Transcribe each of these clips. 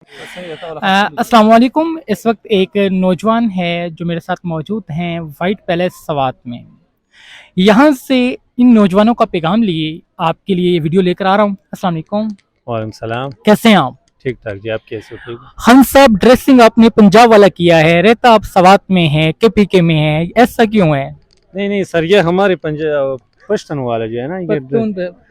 अस्सलाम वालेकुम। इस वक्त एक नौजवान है जो मेरे साथ मौजूद हैं वाइट पैलेस सवात में। यहाँ से इन नौजवानों का पैगाम लिए आपके लिए ये वीडियो लेकर आ रहा हूँ। अस्सलाम वालेकुम। वालेकुम सलाम। कैसे हैं आप? ठीक ठाक जी, आप कैसे हो? ठीक। हम सब ड्रेसिंग आपने पंजाब वाला किया है, रहता आप सवात में है, के में है, ऐसा क्यों है? नहीं सर, ये हमारे पंजाब पश्तून वाला जो है ना, ये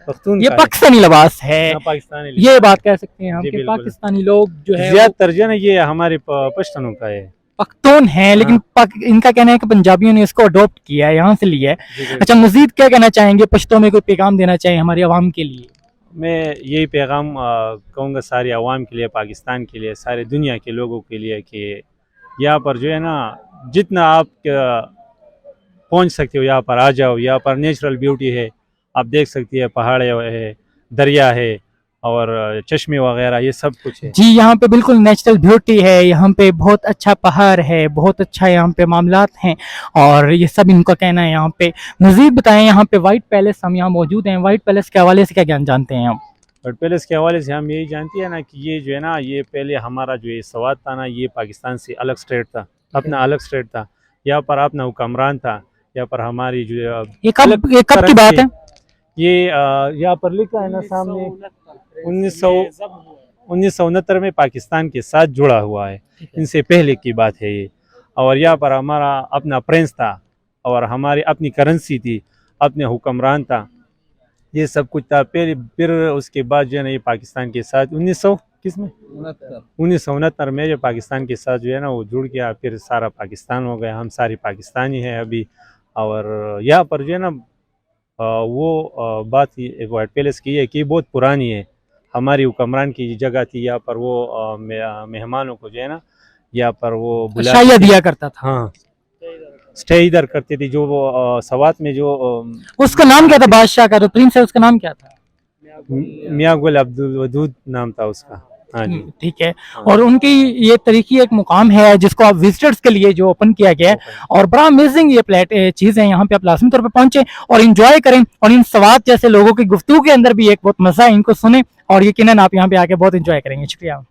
पख्तून ये का पाकिस्तानी लिबास है, है। पाकिस्तानी ये बात कह सकते हैं हम जी, कि बिल्कुल। पाकिस्तानी लोग जो है ज्यादातर जो है ना ये हमारे पश्तूनों का है। पख्तून है, लेकिन हाँ। इनका कहना है कि पंजाबियों ने इसको अडॉप्ट किया है, यहाँ से लिया है। जी, अच्छा, मजीद क्या कहना चाहेंगे, पश्तो में कोई पैगाम देना चाहिए हमारी आवाम के लिए? मैं यही पैगाम कहूँगा सारी आवाम के लिए, पाकिस्तान के लिए, सारे दुनिया के लोगों के लिए कि यहाँ पर जो है ना जितना आप पहुँच सकते हो यहाँ पर आ जाओ। यहाँ पर नेचुरल ब्यूटी है, आप देख सकती है, पहाड़ है, दरिया है और चश्मे वगैरह, ये सब कुछ है जी, यहाँ पे बिल्कुल नेचुरल ब्यूटी है, यहाँ पे बहुत अच्छा पहाड़ है, बहुत अच्छा यहाँ पे मामलात हैं और ये सब इनका कहना है। यहाँ पे मजीद बताएं, यहाँ पे वाइट पैलेस, हम यहाँ मौजूद हैं, वाइट पैलेस के हवाले से क्या ज्ञान जानते हैं आप? बट पैलेस के हवाले से हम यही जानते हैं ना कि ये जो है ना, ये पहले हमारा जो ये सवात था ना, ये पाकिस्तान से अलग स्टेट था, अपना अलग स्टेट था। यहाँ पर अपना हुक्मरान था, यहाँ पर हमारी जो ये कब की बात है? ये यहाँ पर लिखा है ना सामने 1969 में पाकिस्तान के साथ जुड़ा हुआ है, इनसे पहले की बात है ये। और यहाँ पर हमारा अपना प्रिंस था और हमारी अपनी करेंसी थी, अपने हुक्मरान था, ये सब कुछ था पहले। फिर उसके बाद जो है ना ये पाकिस्तान के साथ 1969 में जो पाकिस्तान के साथ जो है ना वो जुड़ गया, फिर सारा पाकिस्तान हो गया, हम सारे पाकिस्तानी हैं अभी। और यहाँ पर जो है ना वो बात वाइट पैलेस की है कि बहुत पुरानी है, हमारी हुक्मरान की जगह थी। यहाँ पर वो मेहमानों को जो है ना यहाँ पर वो शाया दिया करता था। हाँ, स्टे इधर करती थी। जो वो सवात में जो उसका नाम क्या था, बादशाह का जो प्रिंस है उसका नाम क्या था? मियां गुल अब्दुल वदूद नाम था उसका। हाँ जी, ठीक है। और उनकी ये तरीकी एक मुकाम है जिसको आप विजिटर्स के लिए जो ओपन किया गया है और बड़ा अमेजिंग ये चीज़ है। यहाँ पे आप लाजमी तौर पे पहुंचे और इंजॉय करें और इन सवात जैसे लोगों की गुफ्तगू के अंदर भी एक बहुत मजा है, इनको सुने और यकीनन आप यहाँ पे आके बहुत इंजॉय करेंगे। शुक्रिया।